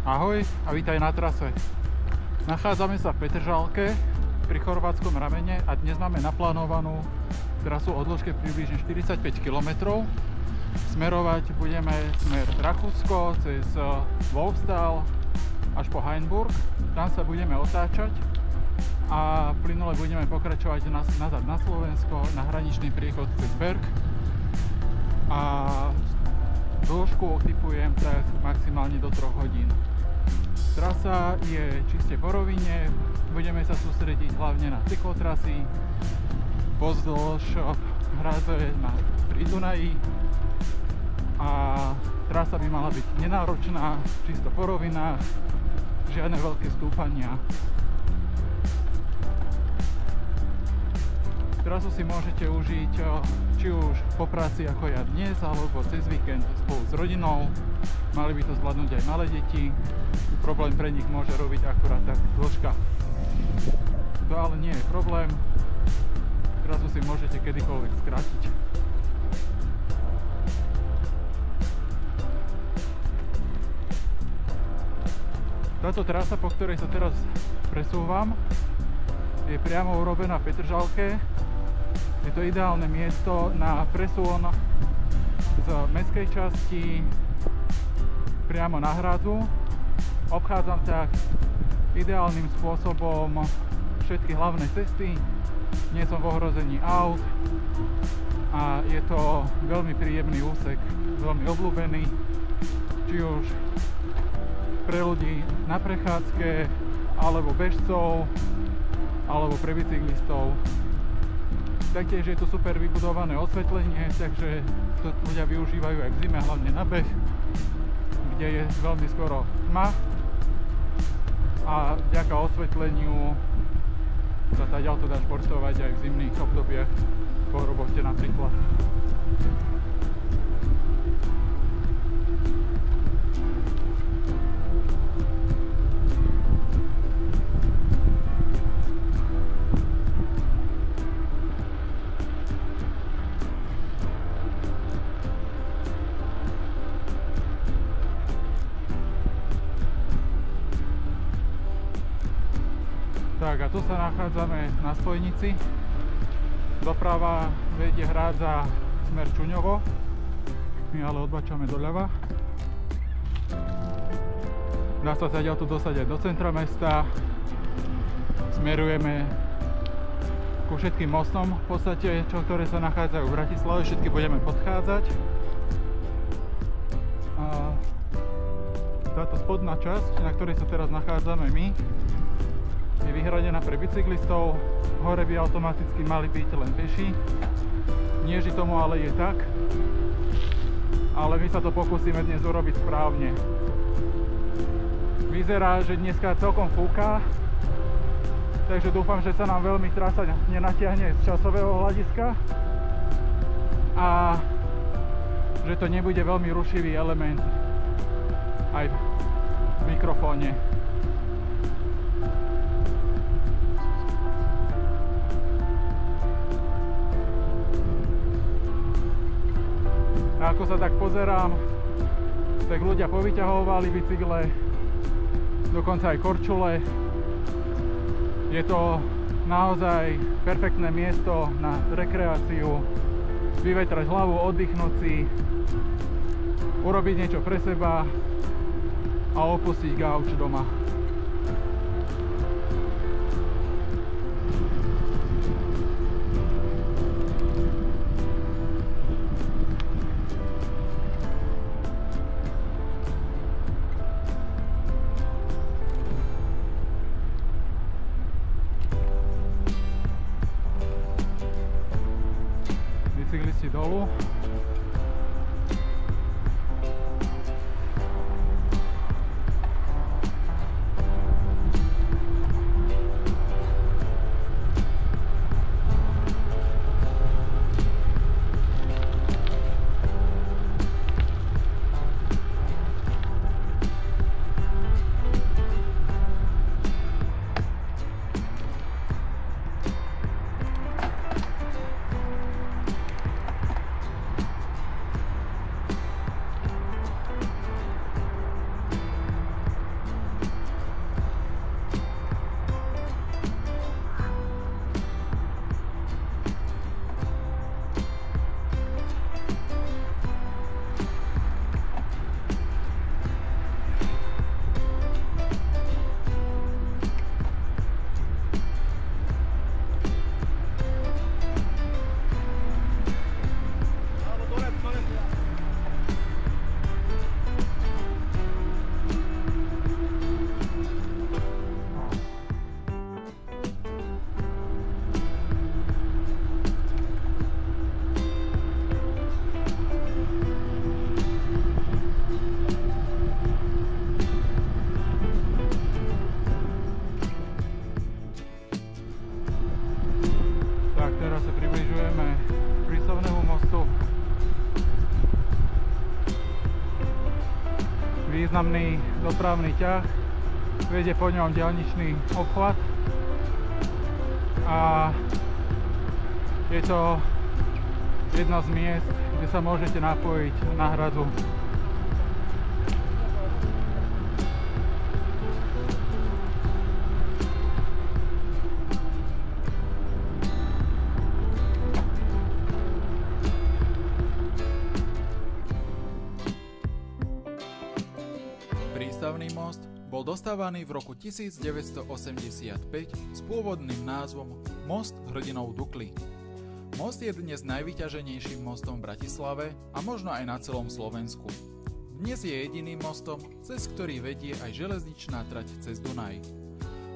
Ahoj a vítaj na trase. Nachádzame sa v Petržalke pri chorvátskom ramene a dnes máme naplánovanú trasu o dĺžke približne 45 km. Smerovať budeme smer Rakúsko cez Wolfstal až po Hainburg. Tam sa budeme otáčať a plynule budeme pokračovať nazad na Slovensko na hraničný priechod cez Berg. A dĺžku typujem tak maximálne do 3 hodín. Trasa je čiste po rovine, budeme sa sústrediť hlavne na cyklotrasy pozdĺž hráze pri Dunaji a trasa by mala byť nenáročná, čisto po rovinách, žiadne veľké stúpania. Trasu si môžete užiť či už po práci ako ja dnes, alebo cez víkend spolu s rodinou. Mali by to zvládnuť aj malé deti. Problém pre nich môže robiť akurát tak dĺžka. To ale nie je problém. Trasu si môžete kedykoľvek skrátiť. Táto trasa, po ktorej sa teraz presúvam, je priamo urobená v Petržalke. Je to ideálne miesto na presun z mestskej časti priamo na hrádzu. Obchádzam tak ideálnym spôsobom všetky hlavné cesty. Nie som v ohrození aut a je to veľmi príjemný úsek, veľmi obľúbený, či už pre ľudí na prechádzke, alebo bežcov, alebo pre bicyklistov. Taktiež je tu super vybudované osvetlenie, takže to ľudia využívajú aj v zime, hlavne na beh, kde je veľmi skoro tma a vďaka osvetleniu sa tá ďalto dá športovať aj v zimných obdobiach po robote napríklad. Tak a tu sa nachádzame na spojnici. Doprava vedie hrádza smer Čuňovo. My ale odbačame doľava. Dá sa zatiaľ tu dostať aj do centra mesta. Smerujeme ku všetkým mostom, v podstate, ktoré sa nachádzajú v Bratislave. Všetky budeme podchádzať. A táto spodná časť, na ktorej sa teraz nachádzame my, je vyhradená pre bicyklistov. Hore by automaticky mali byť len peši. Nie, že tomu ale je tak, ale my sa to pokúsime dnes urobiť správne. Vyzerá, že dneska celkom fúka, takže dúfam, že sa nám veľmi trasa nenatiahne z časového hľadiska a že to nebude veľmi rušivý element aj v mikrofóne. A ako sa tak pozerám, tak ľudia povyťahovali bicykle, dokonca aj korčule. Je to naozaj perfektné miesto na rekreáciu, vyvetrať hlavu, oddychnúť si, urobiť niečo pre seba a opustiť gauč doma. Bicyklisti dolu. významný dopravný ťah, vedie po ňom diaľničný obchvat a je to jedno z miest, kde sa môžete napojiť na hradu. Prístavný most bol dostávaný v roku 1985 s pôvodným názvom Most hrdinov Dukly. Most je dnes najvyťaženejším mostom v Bratislave a možno aj na celom Slovensku. Dnes je jediným mostom, cez ktorý vedie aj železničná trať cez Dunaj.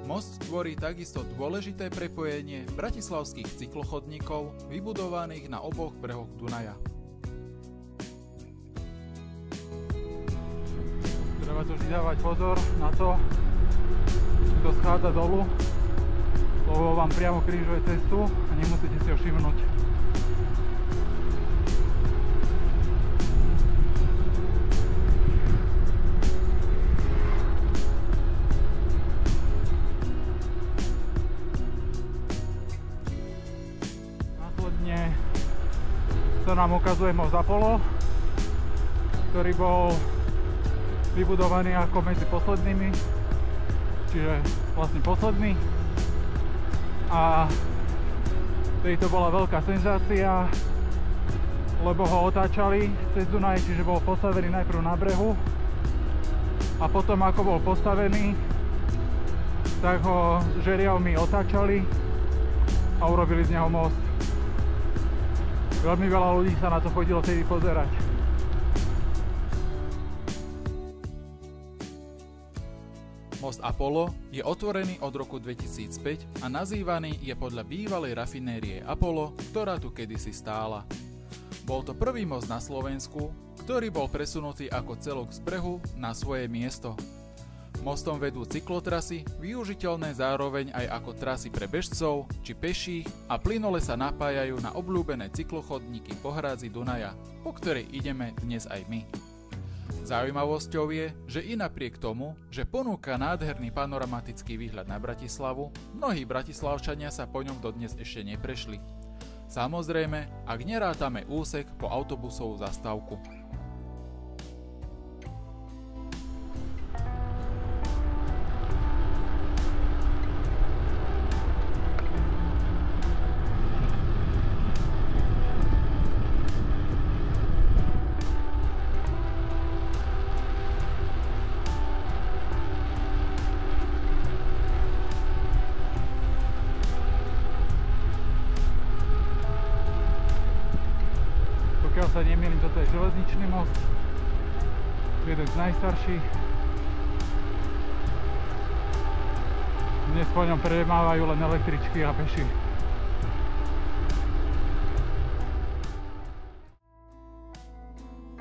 Most tvorí takisto dôležité prepojenie bratislavských cyklochodníkov vybudovaných na oboch brehoch Dunaja. Treba tu vždy dávať pozor na to, kto schádza dolu, lebo vám priamo krížuje cestu a nemusíte si ho všimnúť. Následne sa nám ukazuje most Apollo, ktorý bol vybudovaný ako medzi poslednými, čiže vlastne posledný. A tejto bola veľká senzácia, lebo ho otáčali cez Dunaj, čiže bol postavený najprv na brehu a potom ako bol postavený, tak ho žeriavmi otáčali a urobili z neho most. Veľmi veľa ľudí sa na to chodilo vtedy pozerať. Most Apollo je otvorený od roku 2005 a nazývaný je podľa bývalej rafinérie Apollo, ktorá tu kedysi stála. Bol to prvý most na Slovensku, ktorý bol presunutý ako celok z brehu na svoje miesto. Mostom vedú cyklotrasy, využiteľné zároveň aj ako trasy pre bežcov či peších a plynule sa napájajú na obľúbené cyklochodníky po hrádzi Dunaja, po ktorej ideme dnes aj my. Zaujímavosťou je, že i napriek tomu, že ponúka nádherný panoramatický výhľad na Bratislavu, mnohí bratislavčania sa po ňom dodnes ešte neprešli. Samozrejme, ak nerátame úsek po autobusovú zastávku. Pokiaľ sa nemýlim, toto je železničný most, jeden z najstarších. Dnes po ňom premávajú len električky a peši.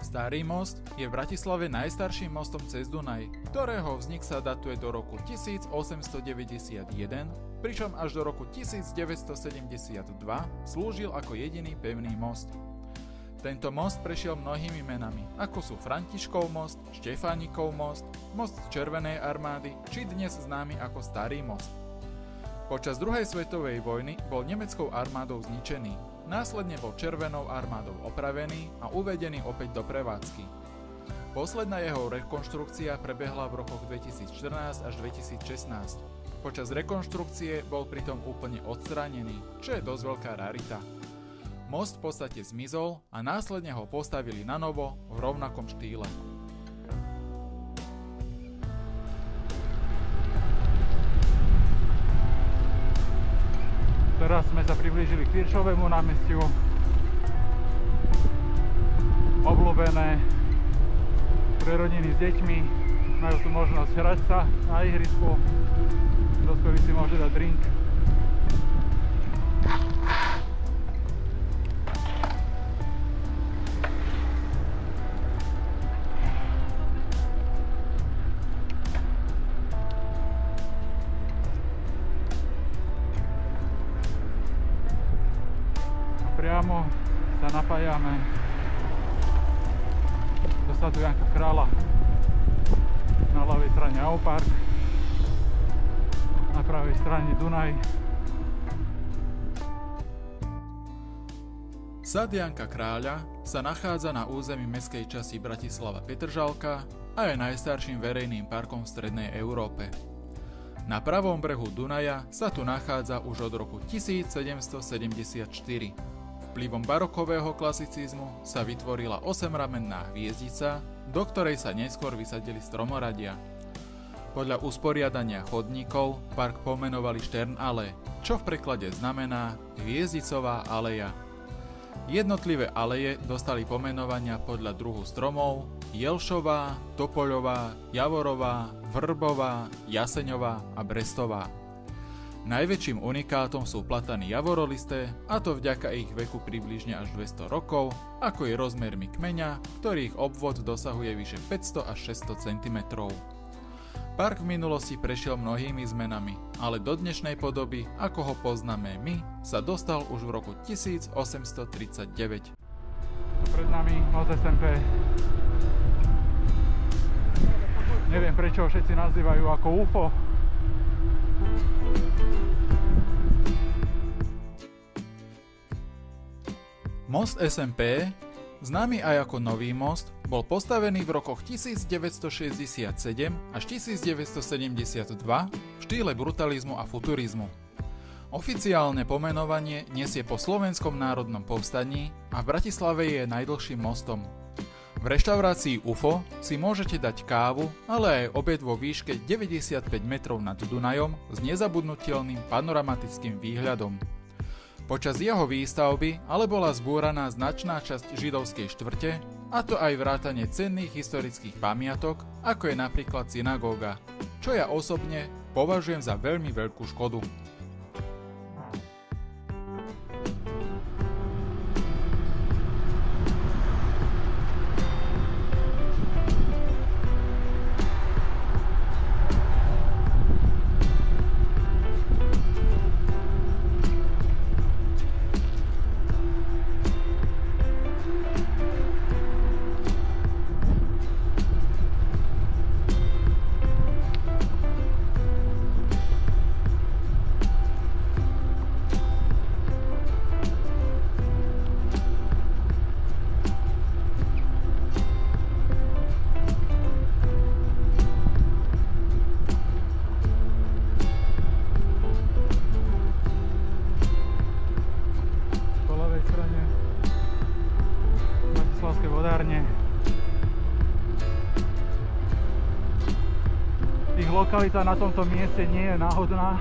Starý most je v Bratislave najstarším mostom cez Dunaj, ktorého vznik sa datuje do roku 1891, pričom až do roku 1972 slúžil ako jediný pevný most. Tento most prešiel mnohými menami, ako sú Františkov most, Štefánikov most, most Červenej armády, či dnes známy ako Starý most. Počas druhej svetovej vojny bol nemeckou armádou zničený, následne bol Červenou armádou opravený a uvedený opäť do prevádzky. Posledná jeho rekonštrukcia prebehla v rokoch 2014 až 2016. Počas rekonštrukcie bol pritom úplne odstránený, čo je dosť veľká rarita. Most v podstate zmizol a následne ho postavili na novo v rovnakom štýle. Teraz sme sa priblížili k Tyršovému námestiu. Obľúbené pre rodiny s deťmi. Majú tu možnosť hrať sa na ihrisku. Dospelý si môže dať drink. Priamo sa napájame do sadu Janka Kráľa. strane Aupark, na pravej strane Dunaj. Sad Janka Kráľa sa nachádza na území mestskej časti Bratislava Petržalka a je najstarším verejným parkom v strednej Európe. Na pravom brehu Dunaja sa tu nachádza už od roku 1774. Vplyvom barokového klasicizmu sa vytvorila 8-ramenná hviezdica, do ktorej sa neskôr vysadili stromoradia. Podľa usporiadania chodníkov park pomenovali Sternallee, čo v preklade znamená hviezdicová aleja. Jednotlivé aleje dostali pomenovania podľa druhu stromov: jelšová, topoľová, javorová, vrbová, jaseňová a brestová. Najväčším unikátom sú platany javorolisté, a to vďaka ich veku približne až 200 rokov, ako je rozmermi kmeňa, ktorých obvod dosahuje vyše 500 až 600 cm. Park v minulosti prešiel mnohými zmenami, ale do dnešnej podoby, ako ho poznáme my, sa dostal už v roku 1839. Pred nami most SMP. Neviem, prečo ho všetci nazývajú ako UFO. Most SMP, známy aj ako Nový most, bol postavený v rokoch 1967 až 1972 v štýle brutalizmu a futurizmu. Oficiálne pomenovanie nesie po Slovenskom národnom povstaní a v Bratislave je najdlhším mostom. V reštaurácii UFO si môžete dať kávu, ale aj obed vo výške 95 metrov nad Dunajom s nezabudnutelným panoramatickým výhľadom. Počas jeho výstavby ale bola zbúraná značná časť židovskej štvrte, a to aj vrátane cenných historických pamiatok, ako je napríklad synagóga, čo ja osobne považujem za veľmi veľkú škodu. Ich lokalita na tomto mieste nie je náhodná,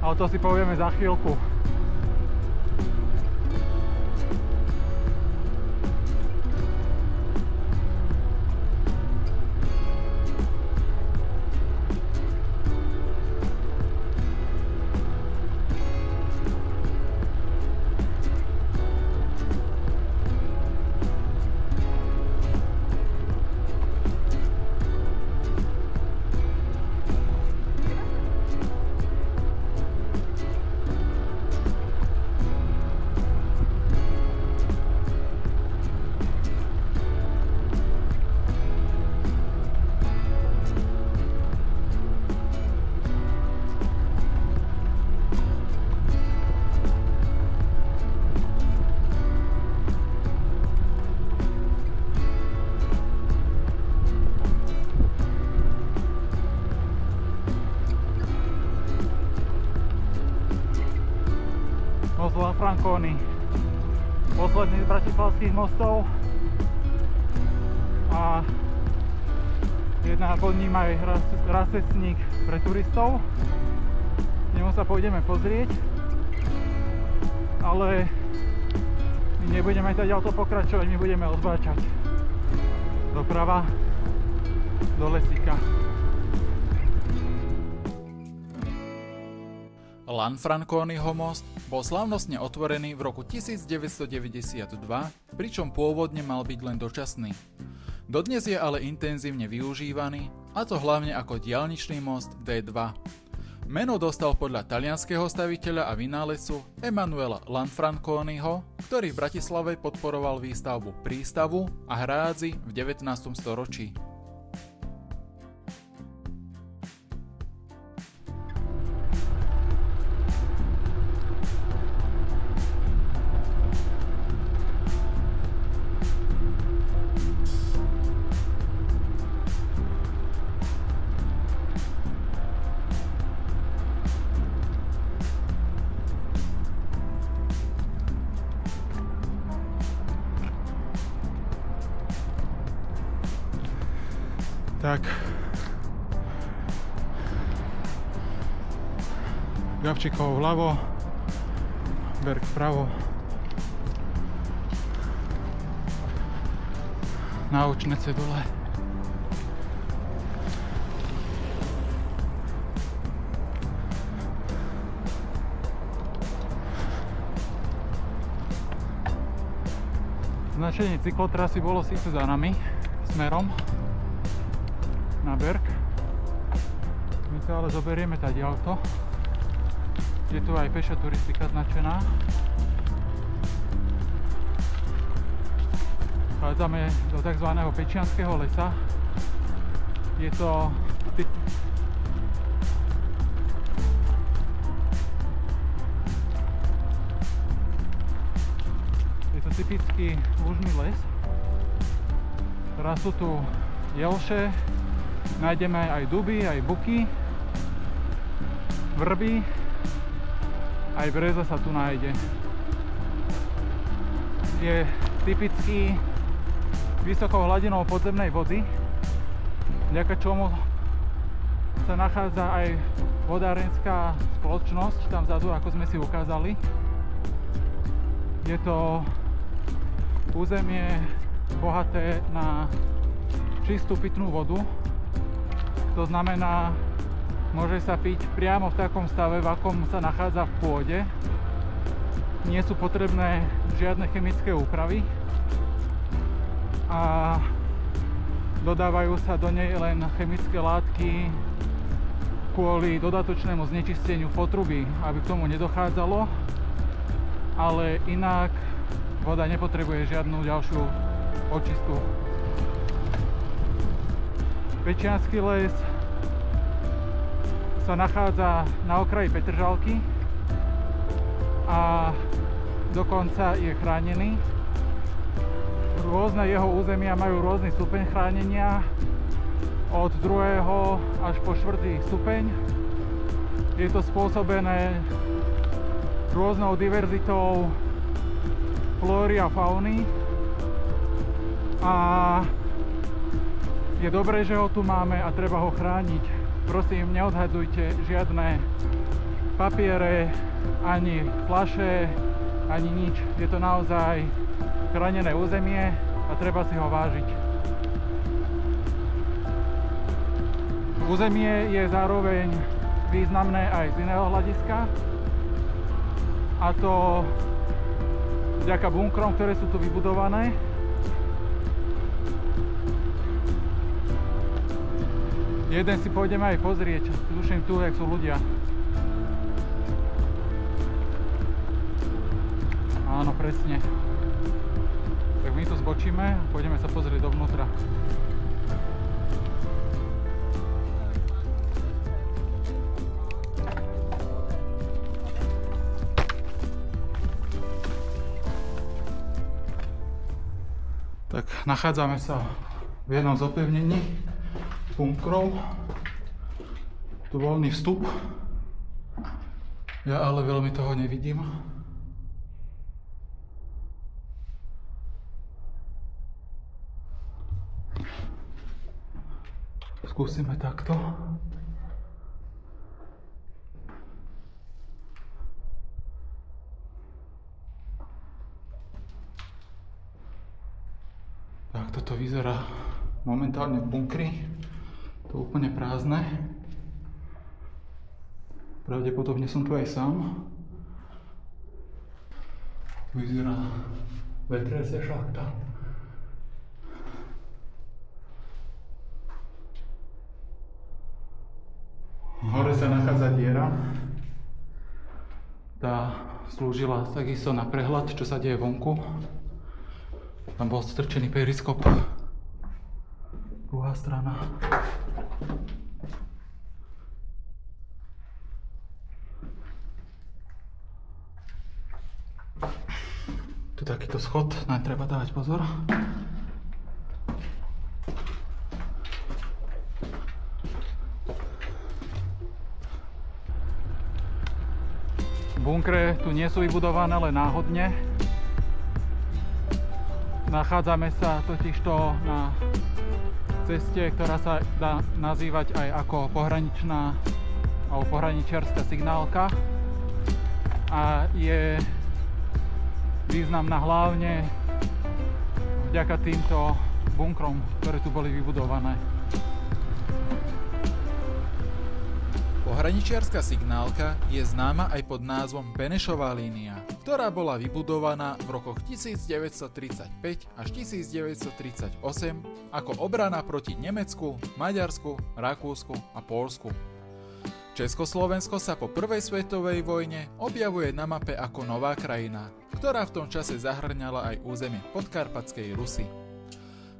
ale to si povieme za chvíľku. Franconi, posledný z bratislavských mostov, a jedna pod ním aj razcestník pre turistov. K nemu sa pôjdeme pozrieť, ale my nebudeme teda ďalej pokračovať, my budeme odbáčať doprava do Lesíka. Lanfranconiho most bol slávnostne otvorený v roku 1992, pričom pôvodne mal byť len dočasný. Dodnes je ale intenzívne využívaný, a to hlavne ako diaľničný most D2. Meno dostal podľa talianskeho staviteľa a vynálezcu Emanuela Lanfranconiho, ktorý v Bratislave podporoval výstavbu prístavu a hrádzi v 19. storočí. Tak Gabčíkovo vľavo, Berg vpravo. Náučné cedule. Značenie cyklotrasy bolo síce za nami, smerom na Berg. My to ale zoberieme tadiaľto. Je tu aj pešia turistika značená. Vchádzame do tzv. Pečianskeho lesa. Je to typický lužný les. Teraz sú tu jelše, nájdeme aj duby, aj buky, vrby, aj breza sa tu nájde. Je typický vysokou hladinou podzemnej vody, vďaka čomu sa nachádza aj vodárenská spoločnosť tam vzadu, ako sme si ukázali. Je to územie bohaté na čistú pitnú vodu. To znamená, môže sa piť priamo v takom stave, v akom sa nachádza v pôde. Nie sú potrebné žiadne chemické úpravy a dodávajú sa do nej len chemické látky kvôli dodatočnému znečisteniu potrubí, aby k tomu nedochádzalo, ale inak voda nepotrebuje žiadnu ďalšiu očistku. Pečiansky les sa nachádza na okraji Petržalky a dokonca je chránený. Rôzne jeho územia majú rôzny stupeň chránenia, od 2. až po 4. stupeň. Je to spôsobené rôznou diverzitou flóry a fauny a je dobré, že ho tu máme a treba ho chrániť. Prosím, neodhadzujte žiadne papiere, ani fľaše, ani nič. Je to naozaj chránené územie a treba si ho vážiť. Územie je zároveň významné aj z iného hľadiska, a to vďaka bunkrom, ktoré sú tu vybudované. Jeden si pôjdeme aj pozrieť, tuším tu, jak sú ľudia. Áno, presne. Tak my tu zbočíme a pôjdeme sa pozrieť dovnútra. Tak nachádzame sa v jednom z opevnení bunkrov. Tu voľný vstup. Ja ale veľmi toho nevidím. Skúsime takto. Tak toto vyzerá momentálne v bunkri. To úplne prázdne. Pravdepodobne som tu aj sám. Tu vyzerá vetriacia šachta. Hore sa nachádza diera. Tá slúžila takisto na prehľad, čo sa deje vonku. Tam bol strčený periskop. Druhá strana. Tu takýto schod, naň treba dávať pozor. Bunkre tu nie sú vybudované len náhodne. Nachádzame sa totižto na ceste, ktorá sa dá nazývať aj ako pohraničná alebo pohraničiarska signálka a je významná hlavne vďaka týmto bunkrom, ktoré tu boli vybudované. Pohraničiarska signálka je známa aj pod názvom Benešová línia, ktorá bola vybudovaná v rokoch 1935 až 1938 ako obrana proti Nemecku, Maďarsku, Rakúsku a Poľsku. Československo sa po prvej svetovej vojne objavuje na mape ako nová krajina, ktorá v tom čase zahŕňala aj územie Podkarpatskej Rusy.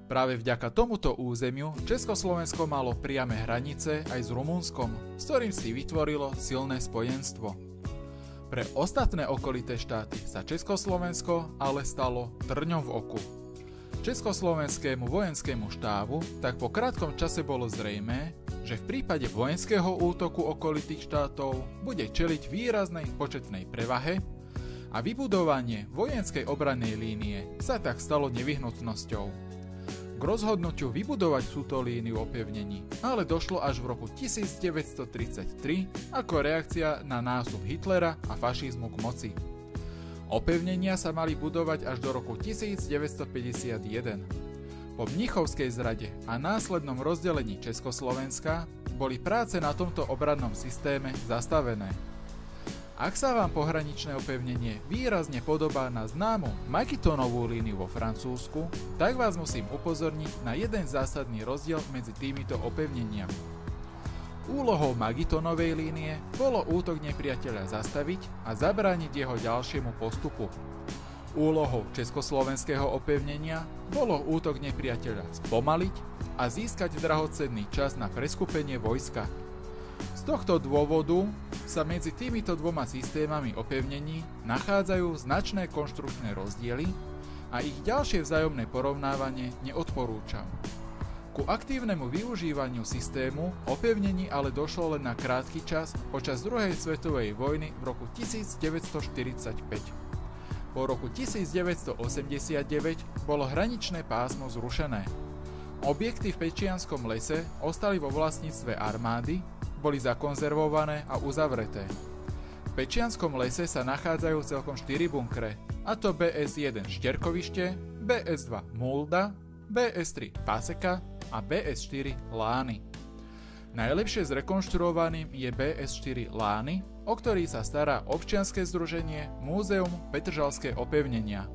Práve vďaka tomuto územiu Československo malo priame hranice aj s Rumunskom, s ktorým si vytvorilo silné spojenstvo. Pre ostatné okolité štáty sa Československo ale stalo trňom v oku. Československému vojenskému štábu tak po krátkom čase bolo zrejmé, že v prípade vojenského útoku okolitých štátov bude čeliť výraznej početnej prevahe a vybudovanie vojenskej obrannej línie sa tak stalo nevyhnutnosťou. K rozhodnutiu vybudovať túto líniu opevnení ale došlo až v roku 1933 ako reakcia na nástup Hitlera a fašizmu k moci. Opevnenia sa mali budovať až do roku 1951. Po Mnichovskej zrade a následnom rozdelení Československa boli práce na tomto obrannom systéme zastavené. Ak sa vám pohraničné opevnenie výrazne podobá na známu Magintonovú líniu vo Francúzsku, tak vás musím upozorniť na jeden zásadný rozdiel medzi týmito opevneniami. Úlohou Magintonovej línie bolo útok nepriateľa zastaviť a zabrániť jeho ďalšiemu postupu. Úlohou československého opevnenia bolo útok nepriateľa spomaliť a získať drahocenný čas na preskupenie vojska. Z tohto dôvodu sa medzi týmito dvoma systémami opevnení nachádzajú značné konštrukčné rozdiely a ich ďalšie vzájomné porovnávanie neodporúčam. Ku aktívnemu využívaniu systému opevnení ale došlo len na krátky čas počas druhej svetovej vojny v roku 1945. Po roku 1989 bolo hraničné pásmo zrušené. Objekty v Pečianskom lese ostali vo vlastníctve armády, boli zakonzervované a uzavreté. V Pečianskom lese sa nachádzajú celkom 4 bunkre, a to BS-1 Šterkovište, BS-2 Mulda, BS-3 Paseka a BS-4 Lány. Najlepšie zrekonštruovaným je BS-4 Lány, o ktorý sa stará občianske združenie Múzeum Petržalské opevnenia.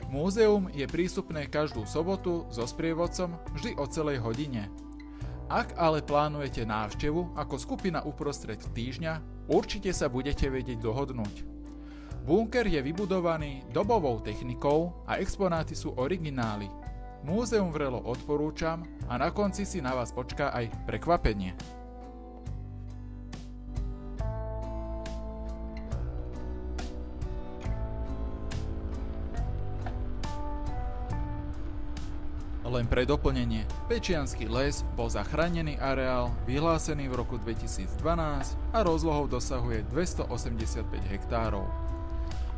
Múzeum je prístupné každú sobotu so sprievodcom vždy o celej hodine. Ak ale plánujete návštevu ako skupina uprostred týždňa, určite sa budete vedieť dohodnúť. Bunker je vybudovaný dobovou technikou a exponáty sú originály. Múzeum vrelo odporúčam a na konci si na vás počká aj prekvapenie. Len pre doplnenie, Pečiansky les bol za chránený areál vyhlásený v roku 2012 a rozlohou dosahuje 285 hektárov.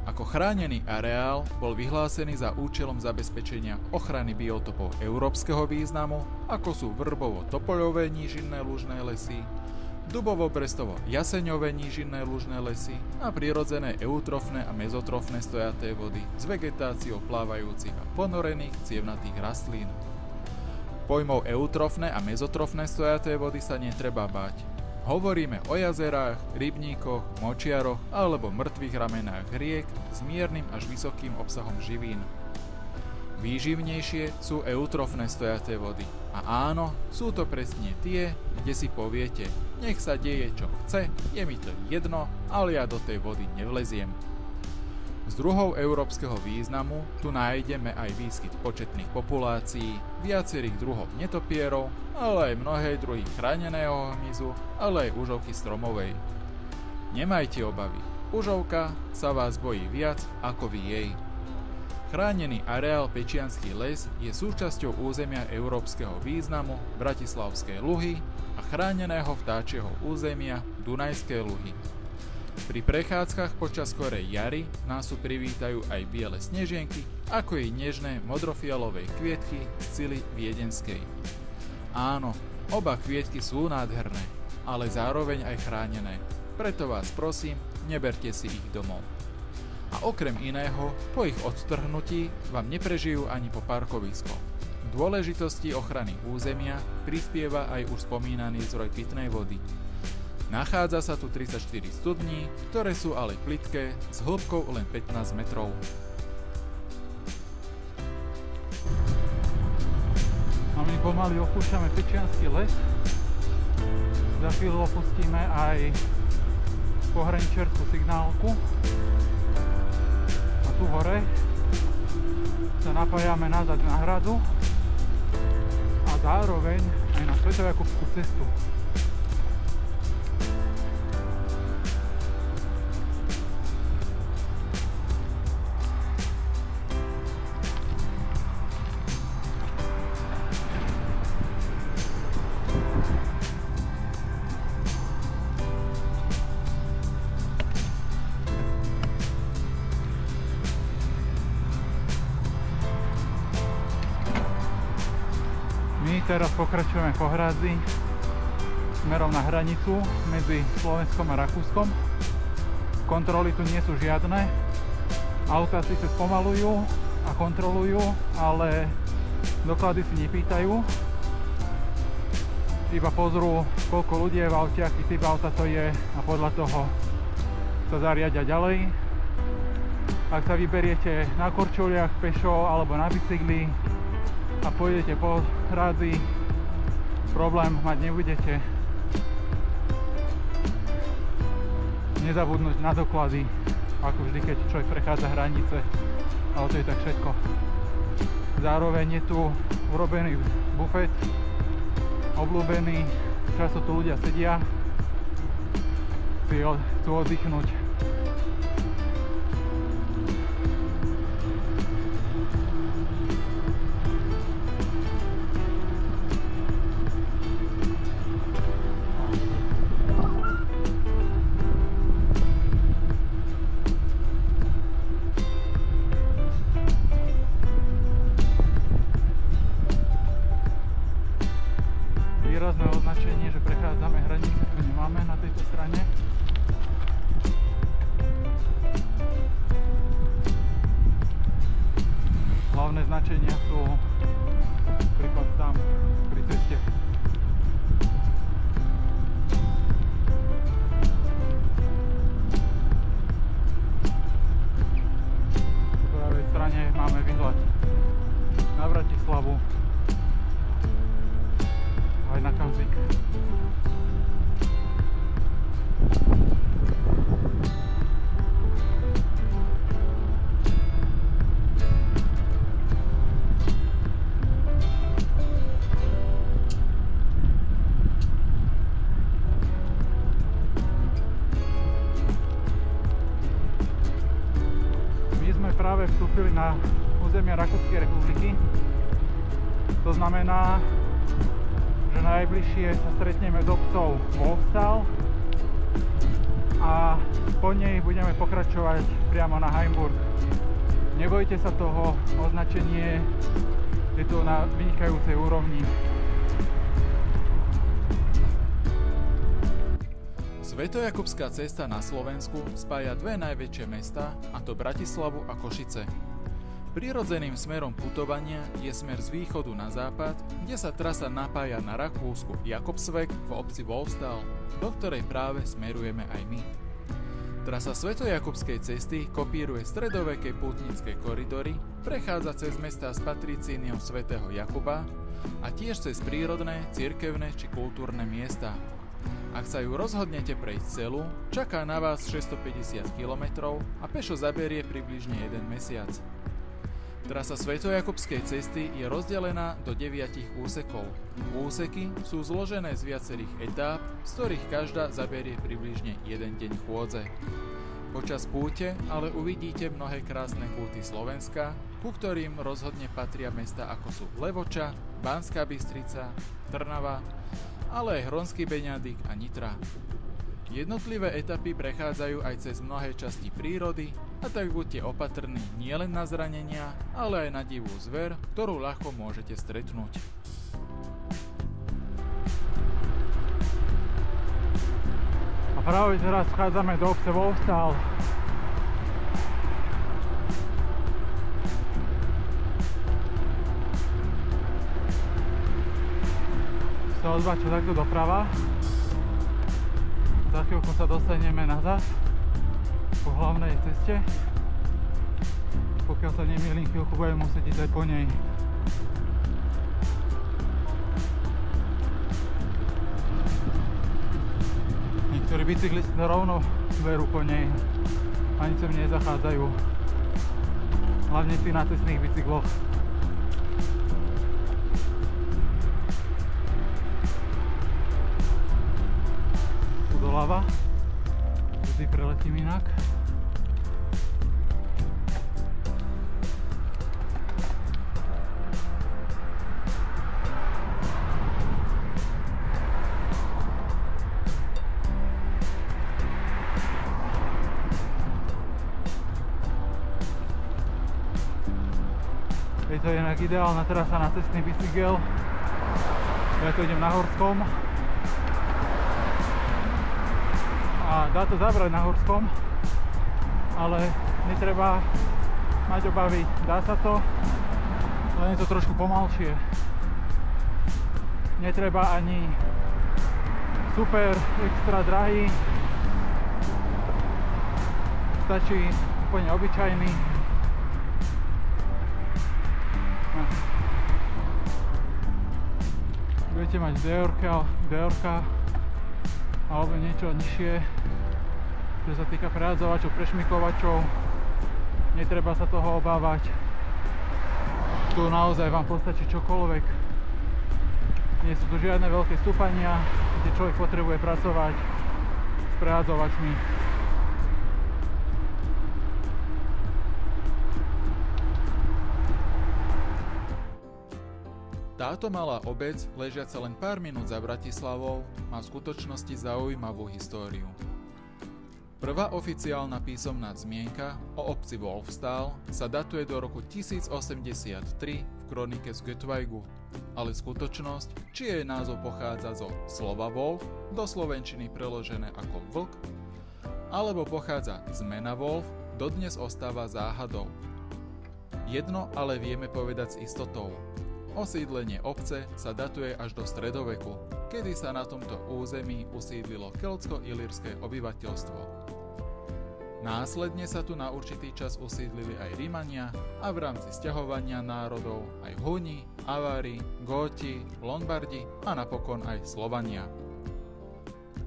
Ako chránený areál bol vyhlásený za účelom zabezpečenia ochrany biotopov európskeho významu, ako sú vrbovo-topoľové nížinné lužné lesy, dubovo-brestovo-jaseňové nížinné lužné lesy a prirodzené eutrofné a mezotrofné stojaté vody s vegetáciou plávajúcich a ponorených cievnatých rastlín. Pojmov eutrofné a mezotrofné stojaté vody sa netreba báť. Hovoríme o jazerách, rybníkoch, močiaroch alebo mŕtvych ramenách riek s miernym až vysokým obsahom živín. Výživnejšie sú eutrofné stojaté vody. A áno, sú to presne tie, kde si poviete, nech sa deje čo chce, je mi to jedno, ale ja do tej vody nevleziem. Z druhov európskeho významu tu nájdeme aj výskyt početných populácií, viacerých druhov netopierov, ale aj mnohé druhy chráneného hmyzu, ale aj užovky stromovej. Nemajte obavy, užovka sa vás bojí viac ako vy jej. Chránený areál Pečiansky les je súčasťou územia európskeho významu Bratislavské Luhy a chráneného vtáčieho územia Dunajské Luhy. Pri prechádzkach počas skorej jary nás tu privítajú aj biele snežienky, ako i nežné modrofialové kvietky z Cily viedenskej. Áno, oba kvietky sú nádherné, ale zároveň aj chránené. Preto vás prosím, neberte si ich domov. A okrem iného, po ich odtrhnutí vám neprežijú ani po parkovisko. Dôležitosti ochrany územia prispieva aj už spomínaný zdroj pitnej vody. Nachádza sa tu 34 studní, ktoré sú ale plitké, s hĺbkou len 15 metrov. A my pomaly opúšťame Pečiansky les. Za chvíľu opustíme aj pohraničiarsku signálku. A tu hore sa napájame nazad na hradu a zároveň aj na Svetojakubskú cestu. Teraz pokračujeme po hrádzi smerom na hranicu medzi Slovenskom a Rakúskom. Kontroly tu nie sú žiadne. Autá síce spomalujú a kontrolujú, ale doklady si nepýtajú. Iba pozrú, koľko ľudí je v aute, aký typ auta to je a podľa toho sa zariadia ďalej. Ak sa vyberiete na korčuliach, pešo alebo na bicykli a pôjdete po hrádzi, problém mať nebudete. Nezabudnúť na doklady, ako vždy, keď človek prechádza hranice, ale to je tak všetko. Zároveň je tu urobený bufet, obľúbený, často tu ľudia sedia, si chcú oddychnúť. Výrazné označenie, že prechádzame hranice, tu nemáme na tejto strane. Hlavné značenia sú príklad tam pri ceste. Po pravej strane máme výhľad na Bratislavu aj na Kamzik. My sme práve vstúpili na územie Rakúskej republiky. To znamená, že najbližšie sa stretneme s obcou Wolfstal a po nej budeme pokračovať priamo na Heimburg. Nebojte sa toho, označenie je tu na vynikajúcej úrovni. Svetojakubská cesta na Slovensku spája dve najväčšie mestá, a to Bratislavu a Košice. Prirodzeným smerom putovania je smer z východu na západ, kde sa trasa napája na rakúsku Jakobsweg v obci Wolfstal, do ktorej práve smerujeme aj my. Trasa Svetojakubskej cesty kopíruje stredoveké pútnické koridory, prechádza cez mestá s patricíniou svätého Jakuba a tiež cez prírodné, cirkevné či kultúrne miesta. Ak sa ju rozhodnete prejsť celú, čaká na vás 650 km a pešo zaberie približne 1 mesiac. Trasa Svetojakubskej cesty je rozdelená do 9 úsekov. Úseky sú zložené z viacerých etáp, z ktorých každá zaberie približne 1 deň chôdze. Počas púte ale uvidíte mnohé krásne kúty Slovenska, ku ktorým rozhodne patria mesta ako sú Levoča, Banská Bystrica, Trnava, ale aj Hronský Beňadik a Nitra. Jednotlivé etapy prechádzajú aj cez mnohé časti prírody, a tak buďte opatrní nielen na zranenia, ale aj na divú zver, ktorú ľahko môžete stretnúť. Práve teraz vchádzame do obce Wolfstal. Sa odbáča takto doprava. Za chvíľku sa dostaneme nazad po hlavnej ceste. Pokiaľ sa nemýlim, chvíľku budeme musieť ísť aj po nej. Niektorí bicyklisti rovno berú po nej, ani sem nezachádzajú. Hlavne tí na cestných bicykloch. Tu doľava, vždy preletím inak. Je to inak ideálna trasa na cestný bicykel. Ja tu idem na Horskom. A dá to zabrať na Horskom, ale netreba mať obavy. Dá sa to, len je to trošku pomalšie. Netreba ani super extra drahý. Stačí úplne obyčajný. Budete mať DR-ka alebo niečo nižšie, čo sa týka prehádzovačov, prešmikovačov. Netreba sa toho obávať. Tu naozaj vám postačí čokoľvek. Nie sú tu žiadne veľké stúpania, kde človek potrebuje pracovať s prehádzovačmi. Táto malá obec, ležiaca len pár minút za Bratislavou, má v skutočnosti zaujímavú históriu. Prvá oficiálna písomná zmienka o obci Wolfstal sa datuje do roku 1083 v kronike z Göttweigu, ale skutočnosť, či jej názov pochádza zo slova Wolf, do slovenčiny preložené ako vlk, alebo pochádza z mena Wolf, dodnes ostáva záhadou. Jedno ale vieme povedať s istotou. Osídlenie obce sa datuje až do stredoveku, kedy sa na tomto území usídlilo keľtsko-ilírske obyvateľstvo. Následne sa tu na určitý čas usídlili aj Rímania a v rámci sťahovania národov aj Huni, Avári, Góti, Lombardi a napokon aj Slovania.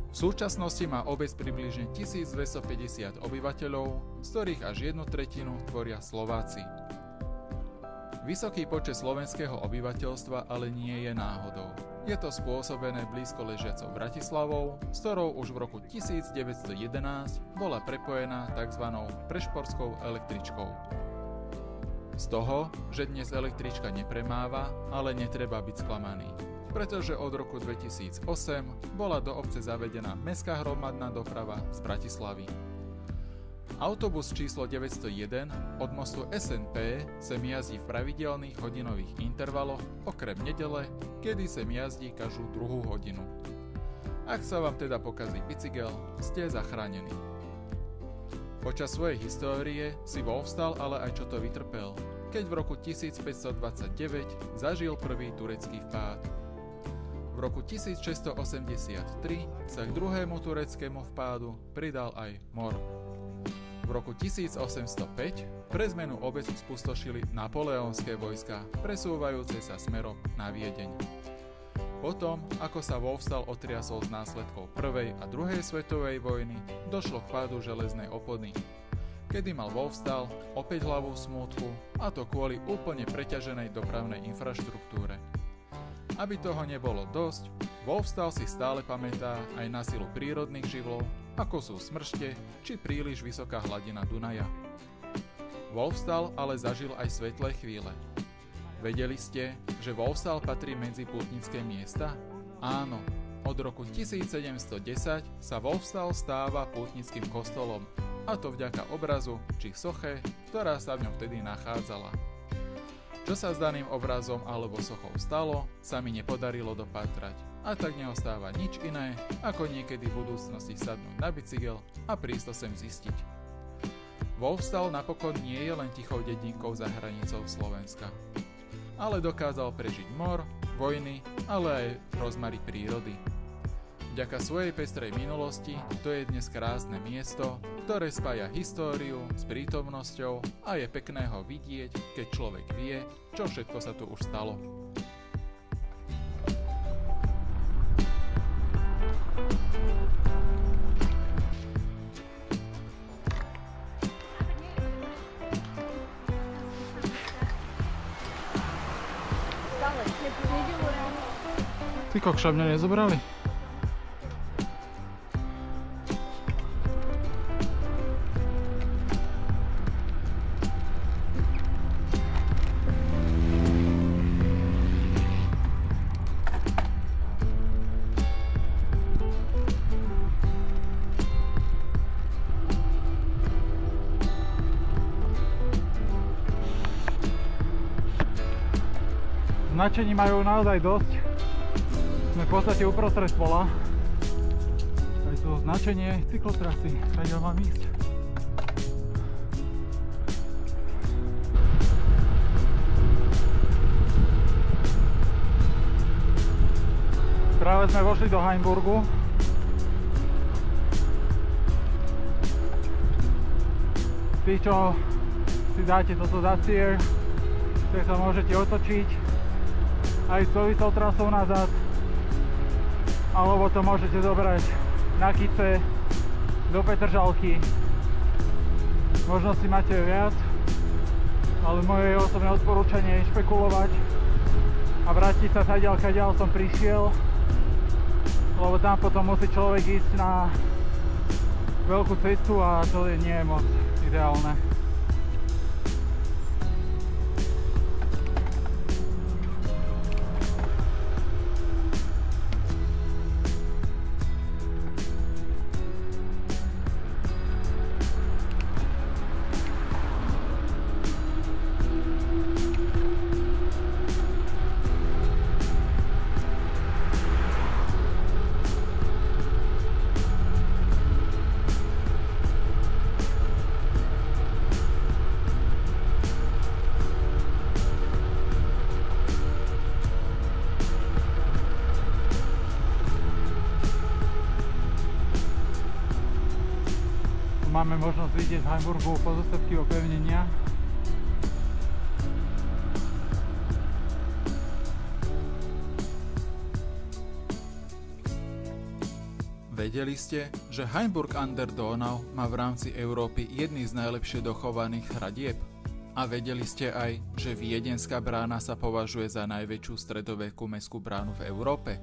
V súčasnosti má obec približne 1250 obyvateľov, z ktorých až 1/3 tvoria Slováci. Vysoký počet slovenského obyvateľstva ale nie je náhodou. Je to spôsobené blízko ležiacou Bratislavou, s ktorou už v roku 1911 bola prepojená tzv. Prešporskou električkou. Z toho, že dnes električka nepremáva, ale netreba byť sklamaný, pretože od roku 2008 bola do obce zavedená mestská hromadná doprava z Bratislavy. Autobus číslo 901 od mostu SNP sem jazdí v pravidelných hodinových intervaloch, okrem nedele, kedy sem jazdí každú druhú hodinu. Ak sa vám teda pokazí bicykel, ste zachránení. Počas svojej histórie si Wolfstal ale aj čo to vytrpel, keď v roku 1529 zažil prvý turecký vpád. V roku 1683 sa k druhému tureckému vpádu pridal aj mor. V roku 1805 pre zmenu obec spustošili napoleonské vojska, presúvajúce sa smerom na Viedeň. Potom, ako sa Wolfstal otriasol z následkov prvej a druhej svetovej vojny, došlo k pádu železnej opony, kedy mal Wolfstal opäť hlavú smútku, a to kvôli úplne preťaženej dopravnej infraštruktúre. Aby toho nebolo dosť, Wolfstal si stále pamätá aj na silu prírodných živlov, ako sú smršte či príliš vysoká hladina Dunaja. Wolfstal ale zažil aj svetlé chvíle. Vedeli ste, že Wolfstal patrí medzi pútnické miesta? Áno, od roku 1710 sa Wolfstal stáva pútnickým kostolom, a to vďaka obrazu či soche, ktorá sa v ňom vtedy nachádzala. Čo sa s daným obrazom alebo sochou stalo, sa mi nepodarilo dopátrať. a tak neostáva nič iné, ako niekedy v budúcnosti sadnúť na bicykel a prísť to sem zistiť. Volvstal napokon nie je len tichou dedinkou za hranicou Slovenska, ale dokázal prežiť mor, vojny, ale aj rozmary prírody. Vďaka svojej pestrej minulosti to je dnes krásne miesto, ktoré spája históriu s prítomnosťou a je pekné ho vidieť, keď človek vie, čo všetko sa tu už stalo. Ty kokša, mňa nezobrali? Značení majú naozaj dosť. Sme v podstate uprostred pola. Aj to značenie cyklotrasy. Kade mám ísť? Práve sme vošli do Hainburgu. Tí, čo si dáte toto za cieľ, tak sa môžete otočiť aj s souvislou trasou nazad, alebo to môžete zobrať na Kice do Petržalky. Možnosti máte viac, ale moje osobné odporúčanie je špekulovať a vrátiť sa tadiaľ, kadiaľ som prišiel, lebo tam potom musí človek ísť na veľkú cestu a to nie je moc ideálne. Máme možnosť vidieť v Hainburgu pozostatky opevnenia. Vedeli ste, že Hainburg an der Donau má v rámci Európy jedný z najlepšie dochovaných hradieb? A vedeli ste aj, že Viedenská brána sa považuje za najväčšiu stredovekú mestskú bránu v Európe?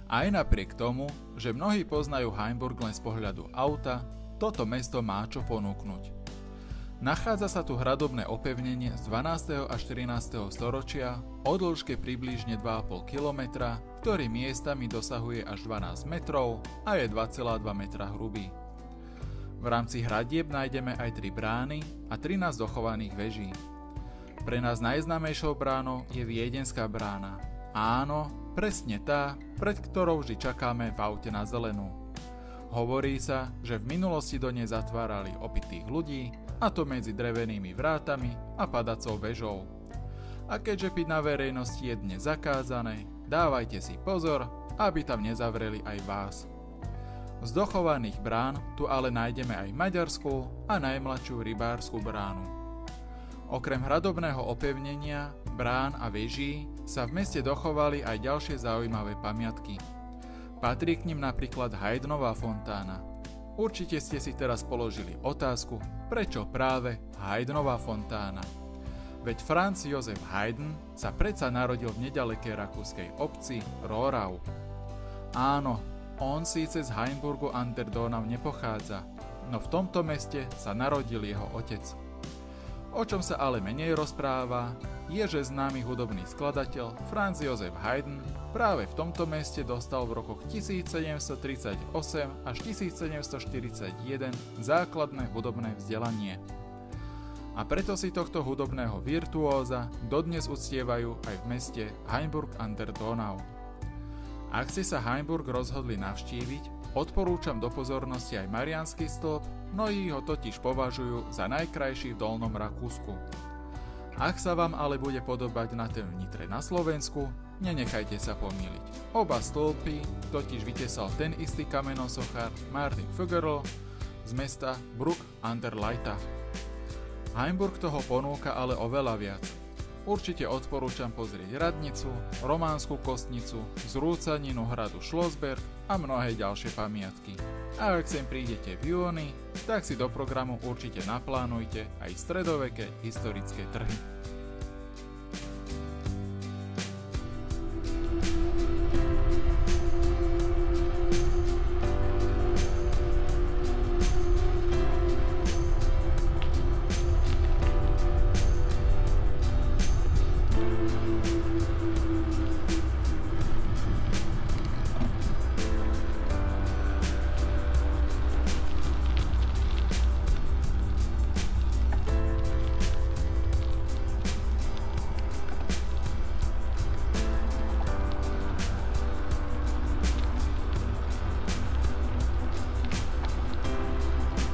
Aj napriek tomu, že mnohí poznajú Hainburg len z pohľadu auta, toto mesto má čo ponúknuť. Nachádza sa tu hradobné opevnenie z 12. až 13. storočia o dĺžke približne 2,5 km, ktorý miestami dosahuje až 12 metrov a je 2,2 metra hrubý. V rámci hradieb nájdeme aj 3 brány a 13 dochovaných veží. Pre nás najznámejšou bránou je Viedenská brána. Áno, presne tá, pred ktorou vždy čakáme v aute na zelenú. Hovorí sa, že v minulosti do nej zatvárali opitých ľudí, a to medzi drevenými vrátami a padacou vežou. A keďže piť na verejnosti je dnes zakázané, dávajte si pozor, aby tam nezavreli aj vás. Z dochovaných brán tu ale nájdeme aj maďarskú a najmladšiu rybárskú bránu. Okrem hradobného opevnenia, brán a veží sa v meste dochovali aj ďalšie zaujímavé pamiatky. Patrí k nim napríklad Haydnová fontána. Určite ste si teraz položili otázku, prečo práve Haydnová fontána. Veď Franz Josef Haydn sa predsa narodil v nedalekej rakúskej obci Rohrau. Áno, on síce z Hainburgu an der Donau nepochádza, no v tomto meste sa narodil jeho otec. O čom sa ale menej rozpráva, je, že známy hudobný skladateľ Franz Josef Haydn práve v tomto meste dostal v rokoch 1738 až 1741 základné hudobné vzdelanie. A preto si tohto hudobného virtuóza dodnes uctievajú aj v meste Hainburg an der Donau. Ak ste sa Heimburg rozhodli navštíviť, odporúčam do pozornosti aj Mariánsky stĺp, mnohí ho totiž považujú za najkrajší v Dolnom Rakúsku. Ak sa vám ale bude podobať na ten v Nitre na Slovensku, nenechajte sa pomýliť. Oba stĺpy totiž vytesal ten istý kamenosochár Martin Fögerl z mesta Bruck an der Leitha. Heimburg toho ponúka ale oveľa viac. Určite odporúčam pozrieť radnicu, románsku kostnicu, zrúcaninu hradu Schlossberg a mnohé ďalšie pamiatky. A ak sem prídete v júni, tak si do programu určite naplánujte aj stredoveké historické trhy.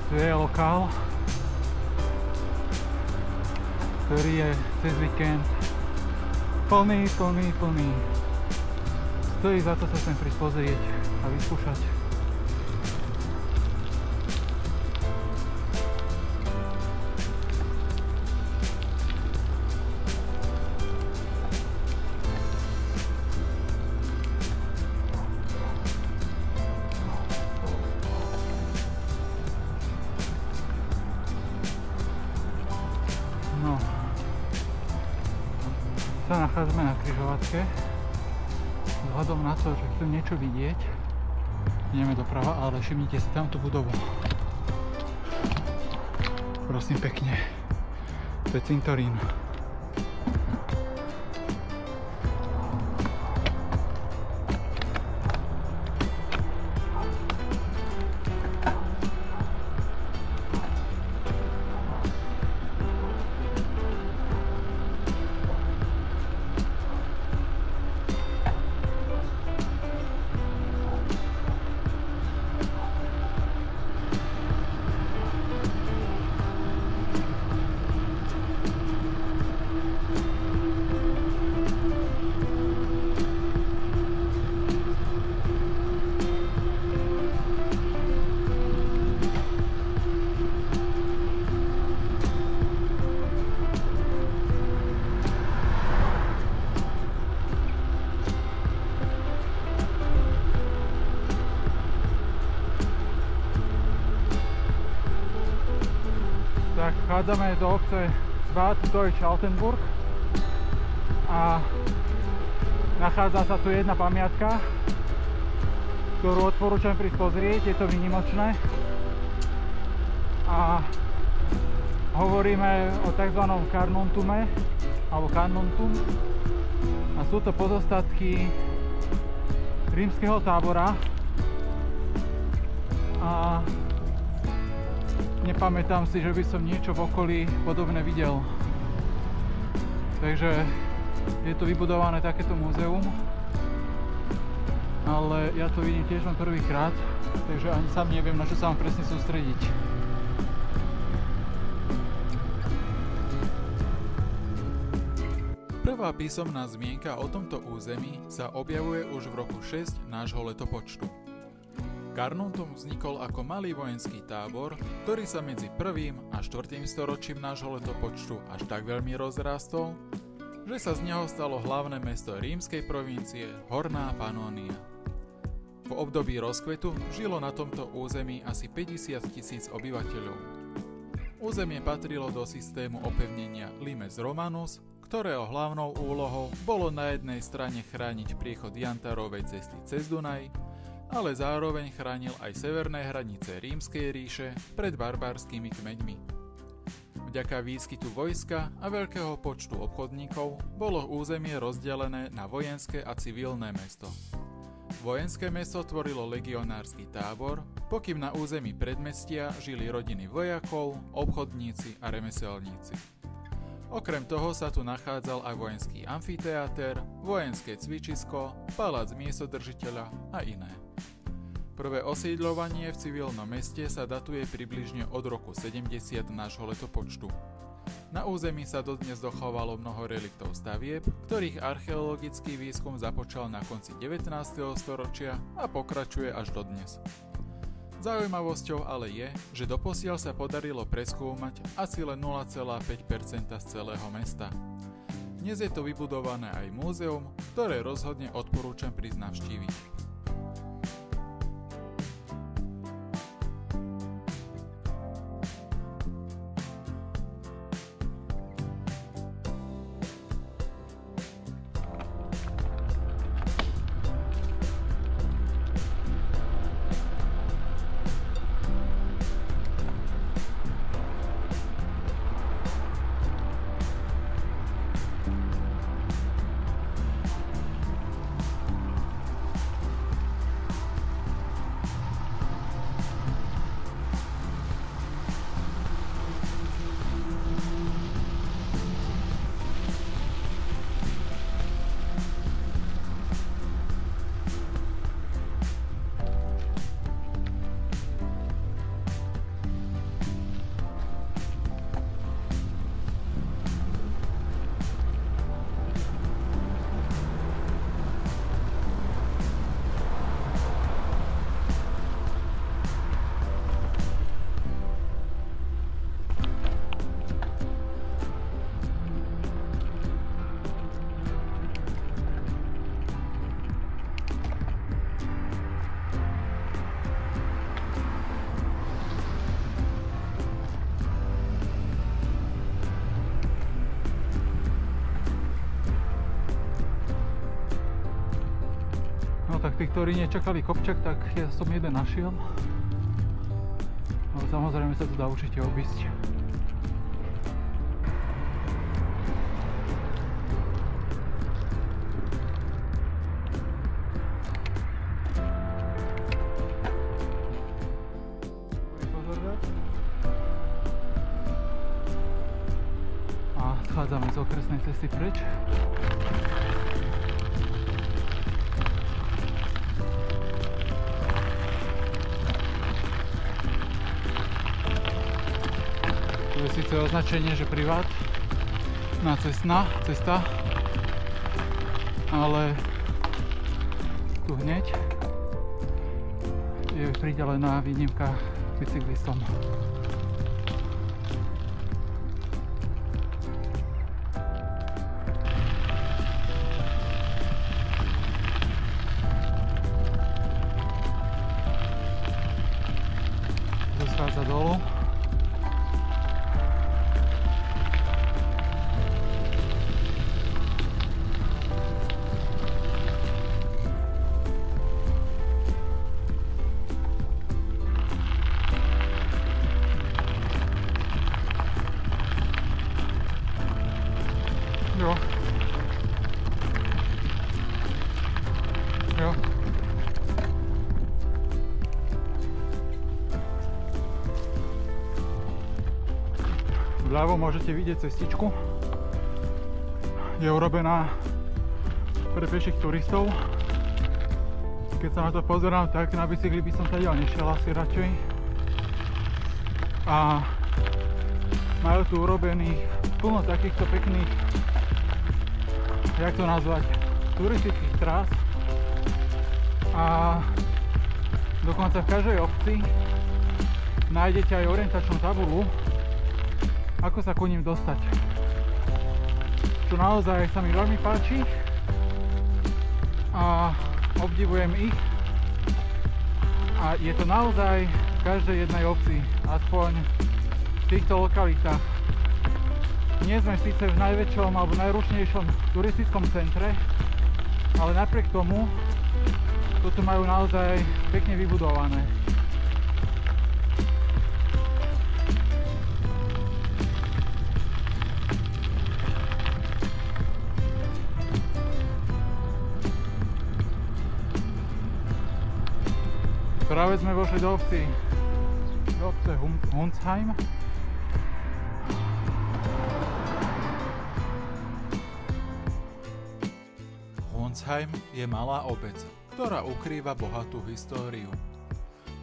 Tu je lokál, ktorý je cez víkend plný. Stojí za to sa sem prísť pozrieť a vyskúšať. Sa nachádzame na križovatke. Vzhľadom na to, že chcem niečo vidieť, ideme doprava, ale všimnite si tamto budovu. Prosím pekne, to je cintorín. Tak vchádzame do obce Bad Deutsch-Altenburg a nachádza sa tu jedna pamiatka, ktorú odporúčam prísť pozrieť, je to výnimočné a hovoríme o tzv. Carnuntume alebo Carnuntum a sú to pozostatky rímskeho tábora a nepamätám si, že by som niečo v okolí podobné videl. Takže je tu vybudované takéto múzeum, ale ja to vidím tiež len prvýkrát, takže ani sám neviem, na čo sa mám presne sústrediť. Prvá písomná zmienka o tomto území sa objavuje už v roku 6 nášho letopočtu. Carnuntum vznikol ako malý vojenský tábor, ktorý sa medzi 1. a 4. storočím nášho letopočtu až tak veľmi rozrástol, že sa z neho stalo hlavné mesto rímskej provincie Horná Panónia. V období rozkvetu žilo na tomto území asi 50 000 obyvateľov. Územie patrilo do systému opevnenia Limes Romanus, ktorého hlavnou úlohou bolo na jednej strane chrániť priechod Jantarovej cesty cez Dunaj, ale zároveň chránil aj severné hranice Rímskej ríše pred barbarskými kmeňmi. Vďaka výskytu vojska a veľkého počtu obchodníkov bolo územie rozdelené na vojenské a civilné mesto. Vojenské mesto tvorilo legionársky tábor, pokým na území predmestia žili rodiny vojakov, obchodníci a remeselníci. Okrem toho sa tu nachádzal aj vojenský amfiteáter, vojenské cvičisko, palác miestodržiteľa a iné. Prvé osídľovanie v civilnom meste sa datuje približne od roku 70 nášho letopočtu. Na území sa dodnes dochovalo mnoho reliktov stavieb, ktorých archeologický výskum započal na konci 19. storočia a pokračuje až dodnes. Zaujímavosťou ale je, že doposiaľ sa podarilo preskúmať asi len 0,5% z celého mesta. Dnes je to vybudované aj múzeum, ktoré rozhodne odporúčam prísť navštíviť. Tak tí, ktorí nečakali kopčak, tak ja som jeden našiel. Ale samozrejme sa to dá určite obísť. A schádzame z okresnej cesty preč. Tu je síce označenie, že privátna cesta, ale tu hneď je pridelená výnimka bicyklistom. Tu schádza dolu. Jo. Jo. Vľavo môžete vidieť cestičku. Je urobená pre peších turistov. Keď sa na to pozerám, tak na bicykli by som tadiaľ nešiel asi radšej. A majú tu urobených plno takýchto pekných, jak to nazvať, turistických trás. A dokonca v každej obci nájdete aj orientačnú tabuľu, ako sa ku ním dostať. Čo naozaj sa mi veľmi páči a obdivujem ich. A je to naozaj v každej jednej obci, aspoň v týchto lokalitách. Nie sme síce v najväčšom alebo najrušnejšom turistickom centre, ale napriek tomu toto majú naozaj pekne vybudované. Práve sme vošli do obce Hunsheim. Wunsheim je malá obec, ktorá ukrýva bohatú históriu.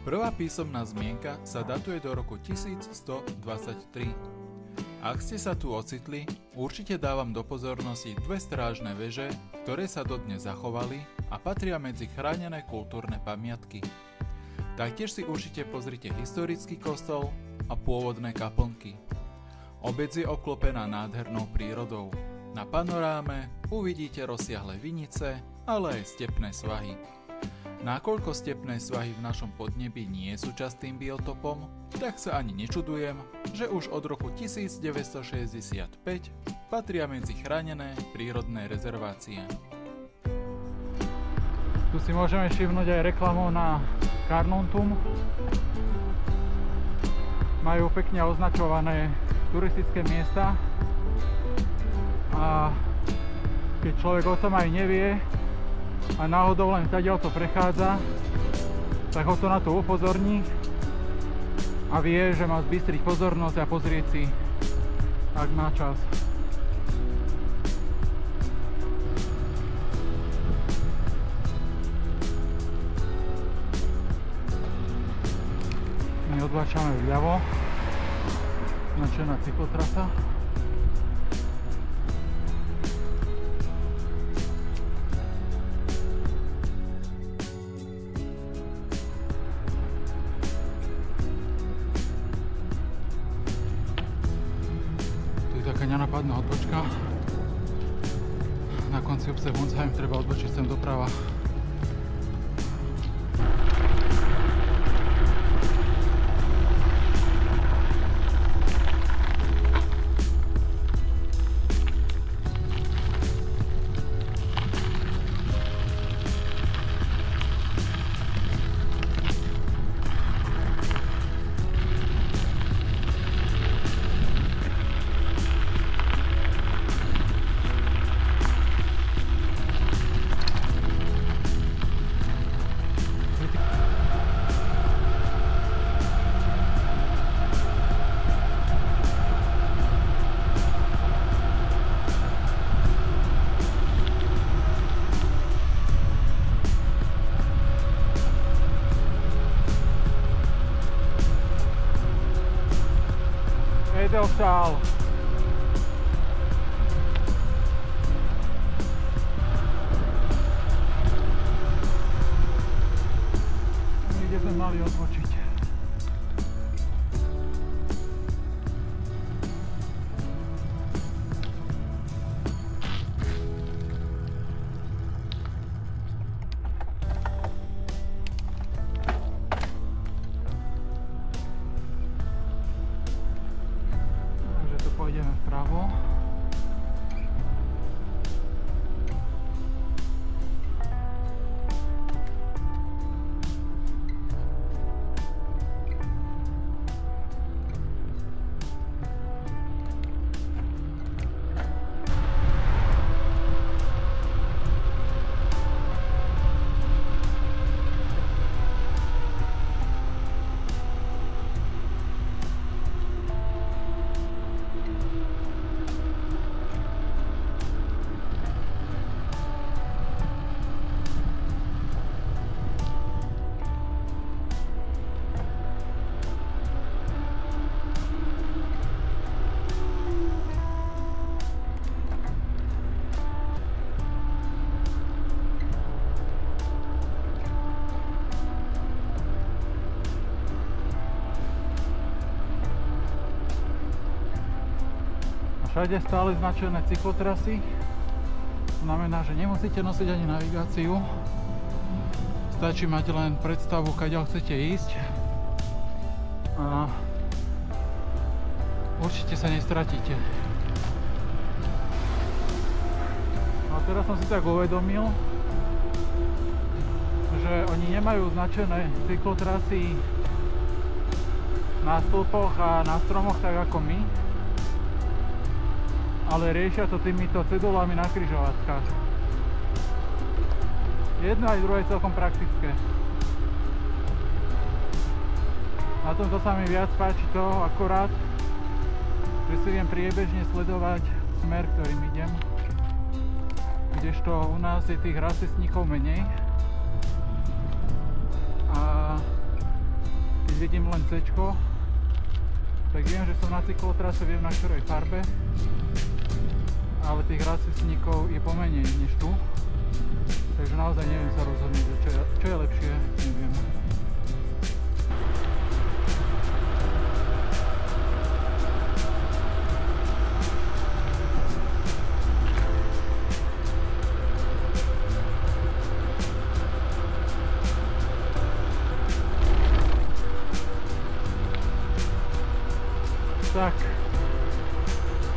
Prvá písomná zmienka sa datuje do roku 1123. Ak ste sa tu ocitli, určite dávam do pozornosti dve strážne veže, ktoré sa dodnes zachovali a patria medzi chránené kultúrne pamiatky. Taktiež si určite pozrite historický kostol a pôvodné kaplnky. Obec je obklopená nádhernou prírodou. Na panoráme uvidíte rozsiahle vinice, ale aj stepné svahy. Nakoľko stepné svahy v našom podnebí nie sú častým biotopom, tak sa ani nečudujem, že už od roku 1965 patria medzi chránené prírodné rezervácie. Tu si môžeme všimnúť aj reklamu na Carnuntum. Majú pekne označované turistické miesta a keď človek o tom aj nevie a náhodou len tadiaľ to prechádza, tak ho to na to upozorní a vie, že má zbystriť pozornosť a pozrieť si, ak má čas. My odváčame vľavo, značená cyklotrasa. Taká nenapadná odbočka. Na konci obce Wunsheim treba odbočiť sem doprava. Edelstahl. Kde sme mali odbočiť? Pôjdeme vpravo. Všade stále značené cyklotrasy. To znamená, že nemusíte nosiť ani navigáciu. Stačí mať len predstavu, kadiaľ chcete ísť. A určite sa nestratíte. A teraz som si tak uvedomil, že oni nemajú značené cyklotrasy na stĺpoch a na stromoch tak ako my, ale riešia to týmito cedulami na križovatkách. Jedno aj druhé je celkom praktické. Na tomto sa mi viac páči to akorát, že si viem priebežne sledovať smer, ktorým idem. kdežto u nás je tých rasistníkov menej. A keď vidím len C-čko, tak viem, že som na cyklotrase, viem na ktorej farbe, ale tých rasistníkov je pomenej než tu. Takže naozaj neviem sa rozhodnúť, čo je lepšie, neviem. Tak,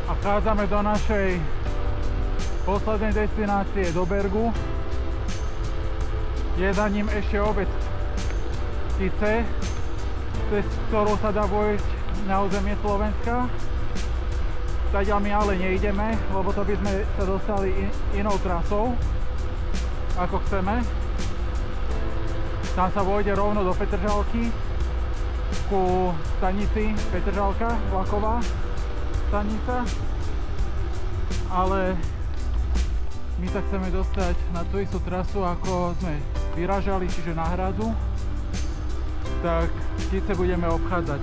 a vchádzame do našej poslednej destinácie, do Bergu. Je za ním ešte obec Tice, cez ktorú sa dá vojsť na územie Slovenska. Tadiaľ my ale neideme, lebo to by sme sa dostali inou trasou, ako chceme. Tam sa vojde rovno do Petržalky, ku stanici Petržalka, vlaková stanica, ale my sa chceme dostať na tú istú trasu, ako sme vyražali, čiže na Hradu, tak Tice budeme obchádzať.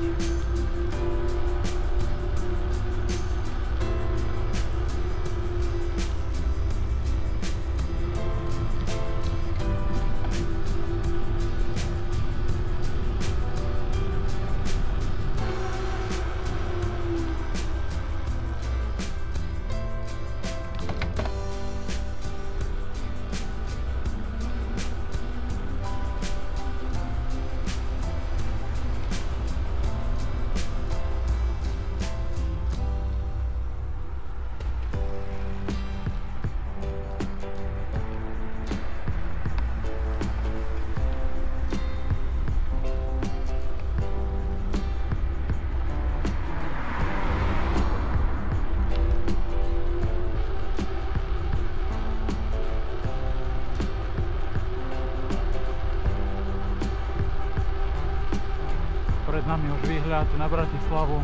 Pred nami už výhľad na Bratislavu.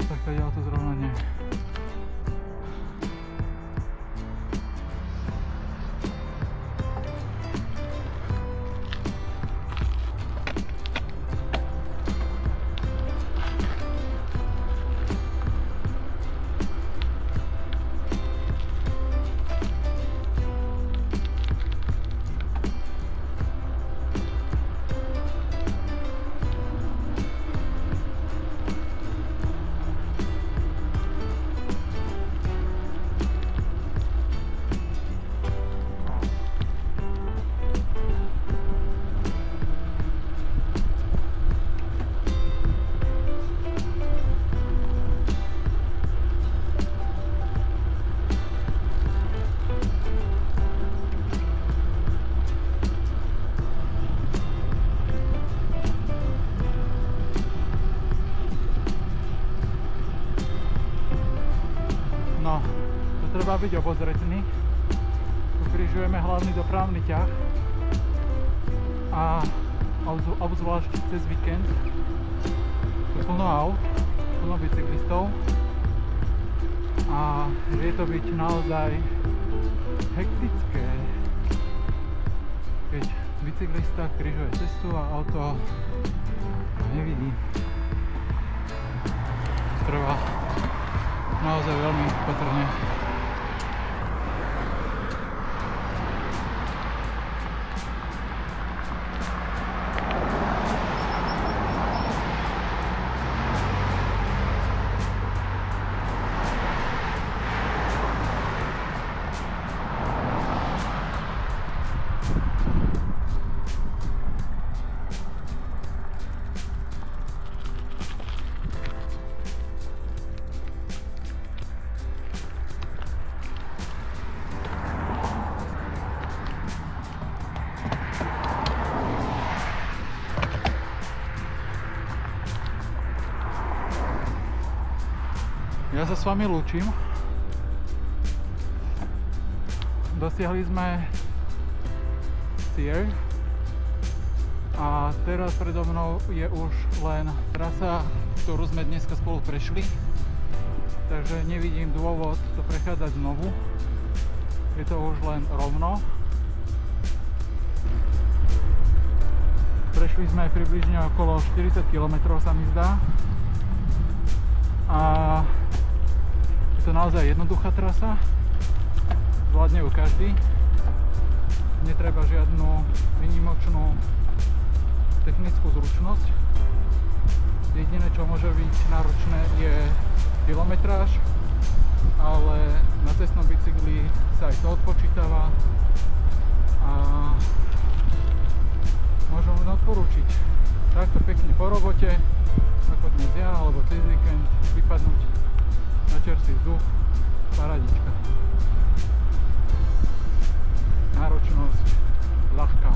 Tak tady to zrovna nie. No, to treba byť obozretný. Tu križujeme hlavný dopravný ťah a obzvlášť cez víkend tu plno aut, plno bicyklistov a vie to byť naozaj hektické, keď bicyklista križuje cestu a auto nevidí. Treba naozaj veľmi opatrne. Ja sa s vami lúčim. Dosiahli sme cieľ. A teraz predo mnou je už len trasa, ktorú sme dneska spolu prešli, takže nevidím dôvod to prechádzať znovu. Je to už len rovno. Prešli sme približne okolo 40 km, sa mi zdá. A je to naozaj jednoduchá trasa. Zvládne ju každý. Netreba žiadnu výnimočnú technickú zručnosť. Jediné, čo môže byť náročné, je kilometráž, ale na cestnom bicykli sa aj to odpočítava a môžem len odporúčiť takto pekne po robote, ako dnes ja, alebo cez víkend vypadnúť na čerstvý vzduch, paradička. Náročnosť ľahká.